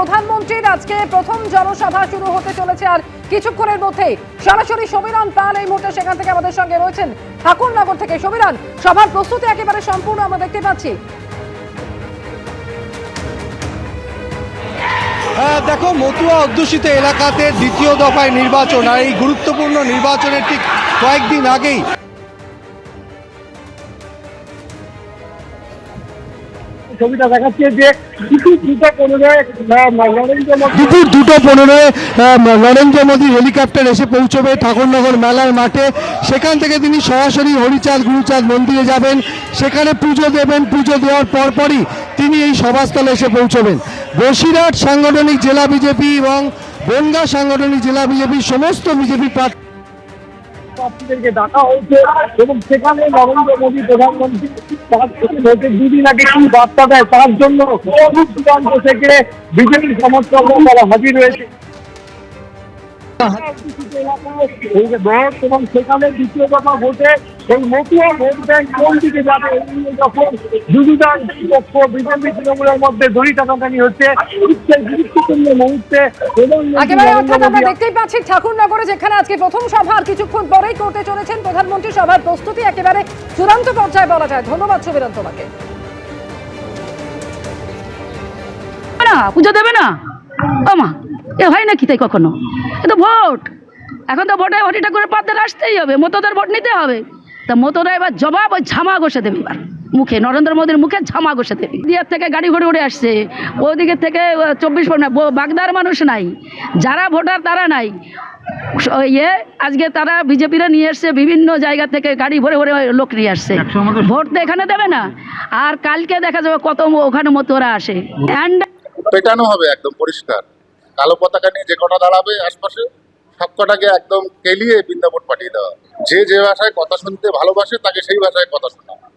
প্রধানমন্ত্রীর আজকে প্রথম জনসভা শুরু হতে চলেছে আর কিছুক্ষণের মধ্যেই সরাসরি সমীরণ পাল এই মুহূর্তে সেখান থেকে আমাদের সঙ্গে রয়েছেন ঠাকুরনগর থেকে। সমীরণ, সভার প্রস্তুতি একেবারে সম্পূর্ণ আমরা দেখতে পাচ্ছি। দেখো, মতুয়া অধ্যুষিত এলাকাতে দ্বিতীয় দফায় নির্বাচন, আর এই গুরুত্বপূর্ণ নির্বাচনের ঠিক কয়েকদিন আগেই ছবিটা দেখাচ্ছে যে দুপুর 2:15 নরেন্দ্র মোদী হেলিকপ্টার এসে পৌঁছবে ঠাকুরনগর মেলার মাঠে। সেখান থেকে তিনি সরাসরি হরিচাঁদ গুরুচাঁদ মন্দিরে যাবেন, সেখানে পুজো দেবেন। পুজো দেওয়ার পরপরই তিনি এই সভাস্থলে এসে পৌঁছবেন। বসিরহাট সাংগঠনিক জেলা বিজেপি এবং বনগাঁ সাংগঠনিক জেলা বিজেপি সমস্ত বিজেপি প্রার্থীদেরকে ডাকা হয়েছে এবং সেখানে নরেন্দ্র মোদী প্রধানমন্ত্রী ভোটের দুদিন আগে কি বার্তা দেয় তার জন্য দূর দূরান্ত থেকে বিজেপির সমর্থকরা তারা হাজির হয়েছে এবং সেখানে দ্বিতীয় দফা ভোটে এই মতুয়া ভোট ব্যাংক কোন দিকে যাবে এই নিয়ে যখন দুদিন পক্ষ বিজেপি তৃণমূলের মধ্যে দড়ি টানাটানি হচ্ছে গুরুত্বপূর্ণ মুহূর্তে। একেবারে অর্থাৎ আমরা দেখতেই পাচ্ছি ঠাকুরনগরে যেখানে আজকে প্রথম সভা আর কিছুক্ষণ পরেই করতে চলেছেন প্রধানমন্ত্রী, সভার প্রস্তুতি একেবারে চূড়ান্ত পর্যায়ে বলা যায়। ধন্যবাদ সমীরণ তোমাকে। পুজো দেবে না মা, এ হয় নাকি তাই কখনো? এ তো ভোট, এখন তো ভোটে হরি ঠাকুরের পথে আসতেই হবে, মতোদের ভোট নিতে হবে। তা মতোরা এবার জবাব ওই ঝামা ঘষে দেবে, এবার মুখে নরেন্দ্র মোদীর মুখে ঝামা ঘষে দেবে। দিয়ার থেকে গাড়ি ঘুরে উড়ে আসছে, ওদিকের থেকে 24 পরগনা বাগদার মানুষ নাই, যারা ভোটার তারা নাই। আজকে তারা বিজেপিরা নিয়ে এসছে বিভিন্ন জায়গা থেকে গাড়ি ভরে ভরে লোক নিয়ে আসছে, ভোট তো এখানে দেবে না। আর কালকে দেখা যাবে কত ওখানে মতোরা আসে। পেটানো হবে একদম পরিষ্কার, কালো পতাকা নিয়ে যে কটা দাঁড়াবে আশপাশে সব কটাকে একদম কেলিয়ে বৃন্দাবন পাঠিয়ে দেওয়া। যে ভাষায় কথা শুনতে ভালোবাসে তাকে সেই ভাষায় কথা শোনা।